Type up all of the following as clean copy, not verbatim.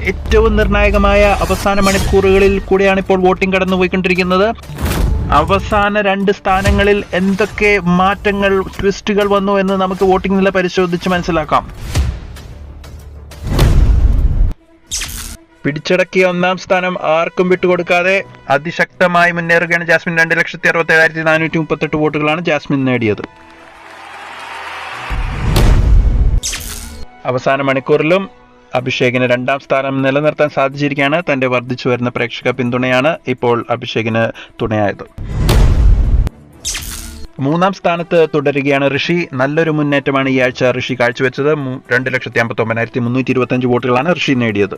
ഏറ്റവും നിർണായകമായ അവസാന മണിക്കൂറുകളിൽ കൂടെയാണ് ഇപ്പോൾ വോട്ടിംഗ് കടന്നുപോയിക്കൊണ്ടിരിക്കുന്നത്. അവസാന 2 സ്ഥാനങ്ങളിൽ എന്തൊക്കെ മാറ്റങ്ങൾ, ട്വിസ്റ്റുകൾ വന്നു എന്ന് നമുക്ക് വോട്ടിംഗ് നില പരിശോധിച്ച് മനസ്സിലാക്കാം. പിടിച്ചടക്കിയ 1-ാം സ്ഥാനം ആർക്കും വിട്ടുകൊടുക്കാതെ അതിശക്തമായി മുന്നേറുകയാണ് ജാസ്മിൻ. 2,67,438 വോട്ടുകളാണ് ജാസ്മിൻ നേടിയത്. അവസാന മണിക്കൂറിലും അഭിഷേകിന് 2-ാം സ്ഥാനം നിലനിർത്താൻ സാധിച്ചിരിക്കുകയാണ്. തന്റെ വർദ്ധിച്ചു വരുന്ന പ്രേക്ഷക പിന്തുണയാണ് ഇപ്പോൾ അഭിഷേകിന് തുണയായത്. 3-ാം സ്ഥാനത്ത് തുടരുകയാണ് ഋഷി. നല്ലൊരു മുന്നേറ്റമാണ് ഈ ആഴ്ച ഋഷി കാഴ്ചവെച്ചത്. 2,59,325 വോട്ടുകളാണ് ഋഷി നേടിയത്.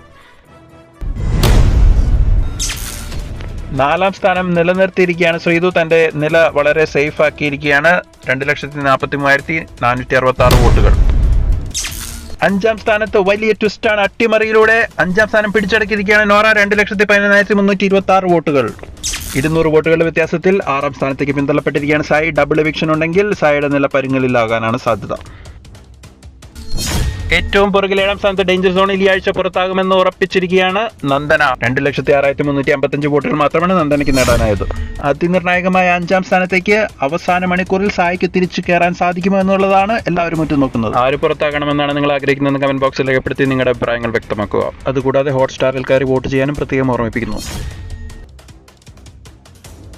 4-ാം സ്ഥാനം നിലനിർത്തിയിരിക്കുകയാണ് ശ്രീതു. തന്റെ നില വളരെ സേഫ് ആക്കിയിരിക്കുകയാണ്. 2,43,466 വോട്ടുകൾ. 5-ാം സ്ഥാനത്ത് വലിയ ട്വിസ്റ്റാണ്. അട്ടിമറിയിലൂടെ 5-ാം സ്ഥാനം പിടിച്ചടക്കിയിരിക്കുകയാണ് നോറ. 2,11,326 വോട്ടുകൾ. 200 വോട്ടുകളുടെ വ്യത്യാസത്തിൽ 6-ാം സ്ഥാനത്തേക്ക് പിന്തള്ളപ്പെട്ടിരിക്കുകയാണ് സായി. ഡബിൾ എവിക്ഷൻ ഉണ്ടെങ്കിൽ സായിയുടെ നില പരുങ്ങലിലാകാനാണ് സാധ്യത. ഏറ്റവും പുറകിൽ 7-ാം സ്ഥാനത്ത് ഡേഞ്ചർ സോണിൽ ഈ ആഴ്ച പുറത്താകുമെന്ന് ഉറപ്പിച്ചിരിക്കുകയാണ് നന്ദന. 2,06,355 വോട്ടുകൾ മാത്രമാണ് നന്ദനയ്ക്ക് നേടാനായത്. അതിനിർണായകമായ 5-ാം സ്ഥാനത്തേക്ക് അവസാന മണിക്കൂറിൽ സായിക്ക് തിരിച്ചു കയറാൻ സാധിക്കുമോ എന്നുള്ളതാണ് എല്ലാവരും ഉറ്റുനോക്കുന്നത്. ആര് പുറത്താകണമെന്നാണ് നിങ്ങൾ ആഗ്രഹിക്കുന്നതെന്ന് കമന്റ് ബോക്സിൽ രേഖപ്പെടുത്തി നിങ്ങളുടെ അഭിപ്രായങ്ങൾ വ്യക്തമാക്കുക. അതുകൂടാതെ ഹോട്ട്സ്റ്റാറിൽ കയറി വോട്ട് ചെയ്യാനും പ്രത്യേകം ഓർമ്മിപ്പിക്കുന്നു.